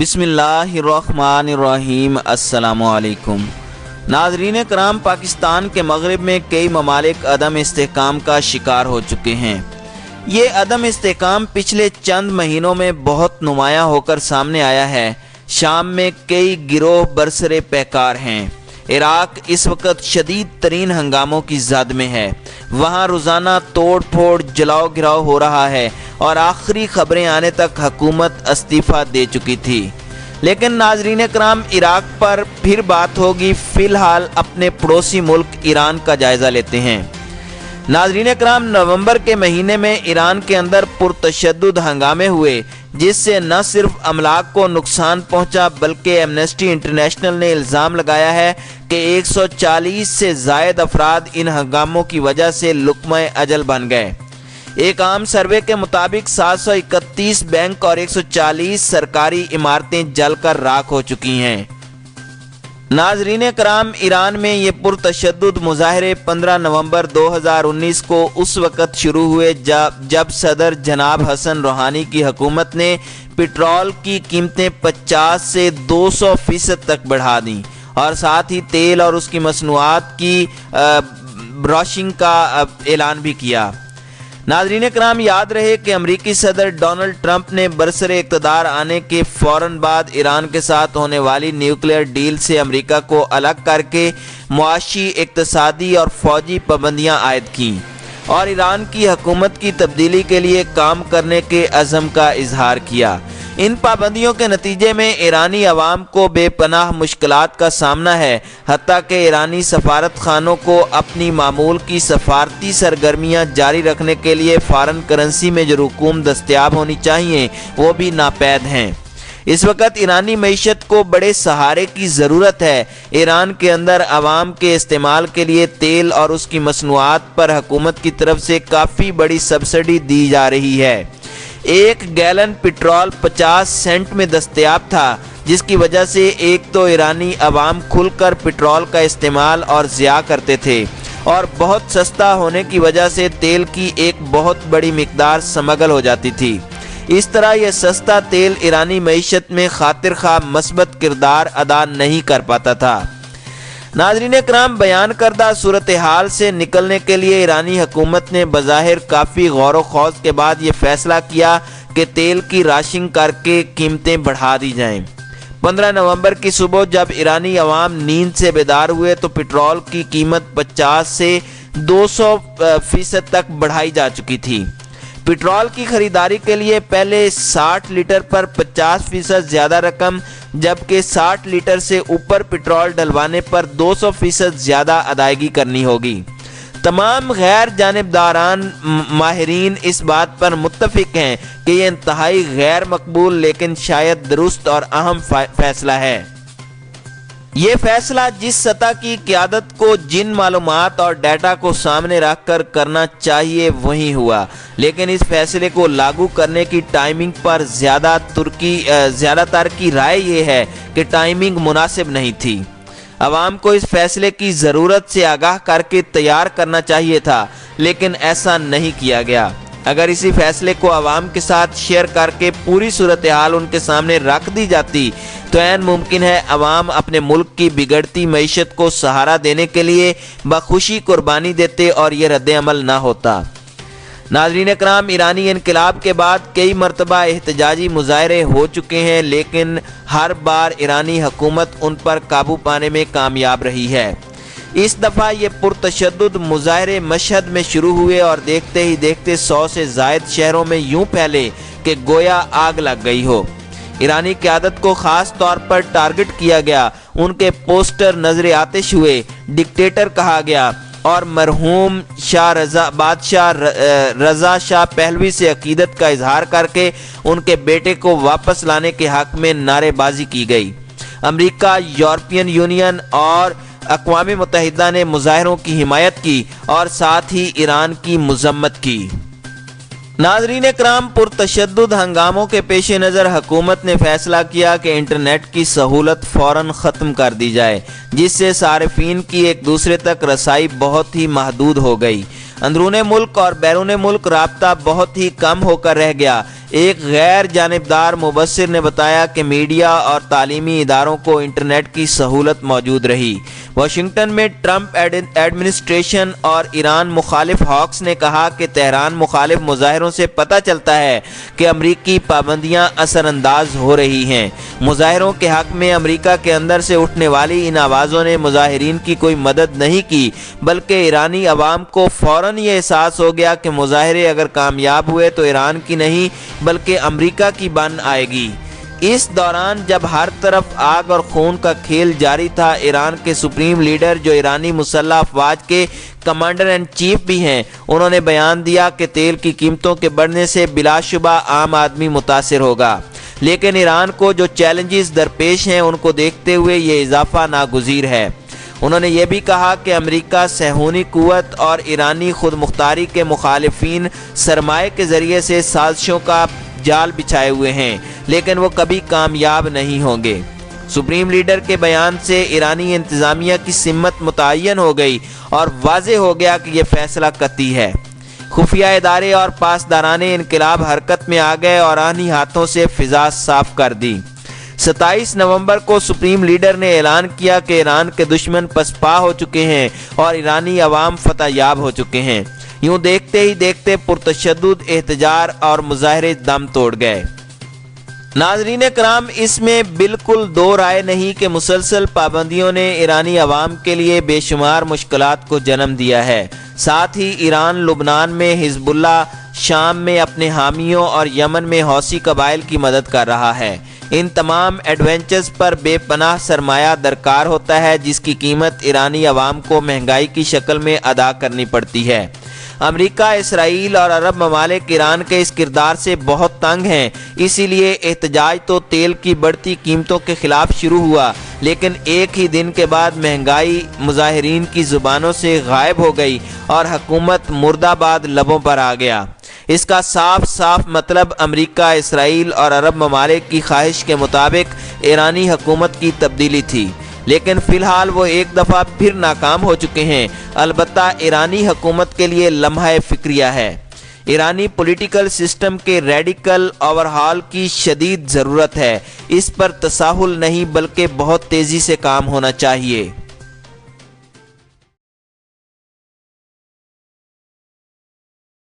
بسم اللہ الرحمن الرحیم۔ السلام علیکم ناظرین کرام، پاکستان کے مغرب میں کئی ممالک عدم استحکام کا شکار ہو چکے ہیں۔ یہ عدم استحکام پچھلے چند مہینوں میں بہت نمایاں ہو کر سامنے آیا ہے۔ شام میں کئی گروہ برسر پیکار ہیں۔ عراق اس وقت شدید ترین ہنگاموں کی زد میں ہے۔ وہاں روزانہ توڑ پھوڑ، جلاؤ گراؤ ہو رہا ہے اور آخری خبریں آنے تک حکومت استعفیٰ دے چکی تھی۔ لیکن ناظرین کرام، عراق پر پھر بات ہوگی۔ فی الحال اپنے پڑوسی ملک ایران کا جائزہ لیتے ہیں۔ ناظرین کرام، نومبر کے مہینے میں ایران کے اندر پرتشدد ہنگامے ہوئے، جس سے نہ صرف املاک کو نقصان پہنچا بلکہ ایمنسٹی انٹرنیشنل نے الزام لگایا ہے کہ 140 سے زائد افراد ان ہنگاموں کی وجہ سے لقمہ اجل بن گئے۔ ایک عام سروے کے مطابق 731 بینک اور 140 سرکاری عمارتیں جل کر راکھ ہو چکی ہیں۔ ناظرین کرام، ایران میں یہ پرتشدد مظاہرے 15 نومبر 2019 کو اس وقت شروع ہوئے جب صدر جناب حسن روحانی کی حکومت نے پٹرول کی قیمتیں 50 سے 200% تک بڑھا دیں اور ساتھ ہی تیل اور اس کی مصنوعات کی راشنگ کا اعلان بھی کیا۔ ناظرین کرام، یاد رہے کہ امریکی صدر ڈونلڈ ٹرمپ نے برسر اقتدار آنے کے فوراً بعد ایران کے ساتھ ہونے والی نیوکلیئر ڈیل سے امریکہ کو الگ کر کے معاشی، اقتصادی اور فوجی پابندیاں عائد کیں اور ایران کی حکومت کی تبدیلی کے لیے کام کرنے کے عزم کا اظہار کیا۔ ان پابندیوں کے نتیجے میں ایرانی عوام کو بے پناہ مشکلات کا سامنا ہے، حتیٰ کہ ایرانی سفارت خانوں کو اپنی معمول کی سفارتی سرگرمیاں جاری رکھنے کے لیے فارن کرنسی میں جو رقوم دستیاب ہونی چاہیے وہ بھی ناپید ہیں۔ اس وقت ایرانی معیشت کو بڑے سہارے کی ضرورت ہے۔ ایران کے اندر عوام کے استعمال کے لیے تیل اور اس کی مصنوعات پر حکومت کی طرف سے کافی بڑی سبسڈی دی جا رہی ہے۔ 1 گیلن پٹرول 50 سینٹ میں دستیاب تھا، جس کی وجہ سے ایک تو ایرانی عوام کھل کر پٹرول کا استعمال اور ضیاع کرتے تھے، اور بہت سستا ہونے کی وجہ سے تیل کی ایک بہت بڑی مقدار سمگل ہو جاتی تھی۔ اس طرح یہ سستا تیل ایرانی معیشت میں خاطر خواہ مثبت کردار ادا نہیں کر پاتا تھا۔ ناظرین کرام، بیان کردہ صورتحال سے نکلنے کے لیے ایرانی حکومت نے بظاہر کافی غور و خوض کے بعد یہ فیصلہ کیا کہ تیل کی راشنگ کر کے قیمتیں بڑھا دی جائیں۔ 15 نومبر کی صبح جب ایرانی عوام نیند سے بیدار ہوئے تو پٹرول کی قیمت 50 سے 200% تک بڑھائی جا چکی تھی۔ پٹرول کی خریداری کے لیے پہلے 60 لیٹر پر 50% زیادہ رقم، جبکہ 60 لیٹر سے اوپر پٹرول ڈلوانے پر 200% زیادہ ادائیگی کرنی ہوگی۔ تمام غیر جانبداران ماہرین اس بات پر متفق ہیں کہ یہ انتہائی غیر مقبول لیکن شاید درست اور اہم فیصلہ ہے۔ یہ فیصلہ جس سطح کی قیادت کو جن معلومات اور ڈیٹا کو سامنے رکھ کر کرنا چاہیے وہی ہوا، لیکن اس فیصلے کو لاگو کرنے کی ٹائمنگ پر زیادہ تر کی رائے یہ ہے کہ ٹائمنگ مناسب نہیں تھی۔ عوام کو اس فیصلے کی ضرورت سے آگاہ کر کے تیار کرنا چاہیے تھا، لیکن ایسا نہیں کیا گیا۔ اگر اسی فیصلے کو عوام کے ساتھ شیئر کر کے پوری صورتحال ان کے سامنے رکھ دی جاتی تو عین ممکن ہے عوام اپنے ملک کی بگڑتی معیشت کو سہارا دینے کے لیے بخوشی قربانی دیتے اور یہ رد عمل نہ ہوتا۔ ناظرین کرام، ایرانی انقلاب کے بعد کئی مرتبہ احتجاجی مظاہرے ہو چکے ہیں، لیکن ہر بار ایرانی حکومت ان پر قابو پانے میں کامیاب رہی ہے۔ اس دفعہ یہ پرتشدد مظاہرے مشہد میں شروع ہوئے اور دیکھتے ہی دیکھتے 100 سے زائد شہروں میں یوں پھیلے کہ گویا آگ لگ گئی ہو۔ ایرانی قیادت کو خاص طور پر ٹارگٹ کیا گیا، ان کے پوسٹر نظر آتش ہوئے، ڈکٹیٹر کہا گیا اور مرحوم بادشاہ رضا شاہ پہلوی سے عقیدت کا اظہار کر کے ان کے بیٹے کو واپس لانے کے حق میں نعرے بازی کی گئی۔ امریکہ، یورپین یونین اور اقوام متحدہ نے مظاہروں کی حمایت کی اور ساتھ ہی ایران کی مذمت کی۔ ناظرین کرام، پرتشدد ہنگاموں کے پیش نظر حکومت نے فیصلہ کیا کہ انٹرنیٹ کی سہولت فوراً ختم کر دی جائے، جس سے صارفین کی ایک دوسرے تک رسائی بہت ہی محدود ہو گئی۔ اندرون ملک اور بیرون ملک رابطہ بہت ہی کم ہو کر رہ گیا۔ ایک غیر جانبدار مبصر نے بتایا کہ میڈیا اور تعلیمی اداروں کو انٹرنیٹ کی سہولت موجود رہی۔ واشنگٹن میں ٹرمپ ایڈمنسٹریشن اور ایران مخالف ہاکس نے کہا کہ تہران مخالف مظاہروں سے پتہ چلتا ہے کہ امریکی پابندیاں اثر انداز ہو رہی ہیں۔ مظاہروں کے حق میں امریکہ کے اندر سے اٹھنے والی ان آوازوں نے مظاہرین کی کوئی مدد نہیں کی، بلکہ ایرانی عوام کو فوراً یہ احساس ہو گیا کہ مظاہرے اگر کامیاب ہوئے تو ایران کی نہیں بلکہ امریکہ کی بن آئے گی۔ اس دوران جب ہر طرف آگ اور خون کا کھیل جاری تھا، ایران کے سپریم لیڈر جو ایرانی مسلح افواج کے کمانڈر ان چیف بھی ہیں، انہوں نے بیان دیا کہ تیل کی قیمتوں کے بڑھنے سے بلا شبہ عام آدمی متاثر ہوگا، لیکن ایران کو جو چیلنجز درپیش ہیں ان کو دیکھتے ہوئے یہ اضافہ ناگزیر ہے۔ انہوں نے یہ بھی کہا کہ امریکہ صہیونی قوت اور ایرانی خود مختاری کے مخالفین سرمایہ کے ذریعے سے سازشوں کا جال بچھائے ہوئے ہیں، لیکن وہ کبھی کامیاب نہیں ہوں گے۔ سپریم لیڈر کے بیان سے ایرانی انتظامیہ کی سمت متعین ہو گئی اور واضح ہو گیا کہ یہ فیصلہ قطعی ہے۔ خفیہ ادارے اور پاسداران انقلاب حرکت میں آ گئے اور آنی ہاتھوں سے فضا صاف کر دی۔ 27 نومبر کو سپریم لیڈر نے اعلان کیا کہ ایران کے دشمن پسپا ہو چکے ہیں اور ایرانی عوام فتح یاب ہو چکے ہیں۔ یوں دیکھتے ہی دیکھتے پرتشدد احتجاج اور مظاہرے دم توڑ گئے۔ ناظرین کرام، اس میں بالکل دو رائے نہیں کہ مسلسل پابندیوں نے ایرانی عوام کے لیے بے شمار مشکلات کو جنم دیا ہے۔ ساتھ ہی ایران لبنان میں حزب اللہ، شام میں اپنے حامیوں اور یمن میں حوثی قبائل کی مدد کر رہا ہے۔ ان تمام ایڈونچرز پر بے پناہ سرمایہ درکار ہوتا ہے، جس کی قیمت ایرانی عوام کو مہنگائی کی شکل میں ادا کرنی پڑتی ہے۔ امریکہ، اسرائیل اور عرب ممالک ایران کے اس کردار سے بہت تنگ ہیں، اسی لیے احتجاج تو تیل کی بڑھتی قیمتوں کے خلاف شروع ہوا، لیکن ایک ہی دن کے بعد مہنگائی مظاہرین کی زبانوں سے غائب ہو گئی اور حکومت مرد آباد لبوں پر آ گیا۔ اس کا صاف صاف مطلب امریکہ، اسرائیل اور عرب ممالک کی خواہش کے مطابق ایرانی حکومت کی تبدیلی تھی، لیکن فی الحال وہ ایک دفعہ پھر ناکام ہو چکے ہیں۔ البتہ ایرانی حکومت کے لیے لمحہ فکریہ ہے۔ ایرانی پولیٹیکل سسٹم کے ریڈیکل اوورہال کی شدید ضرورت ہے۔ اس پر تساہل نہیں بلکہ بہت تیزی سے کام ہونا چاہیے۔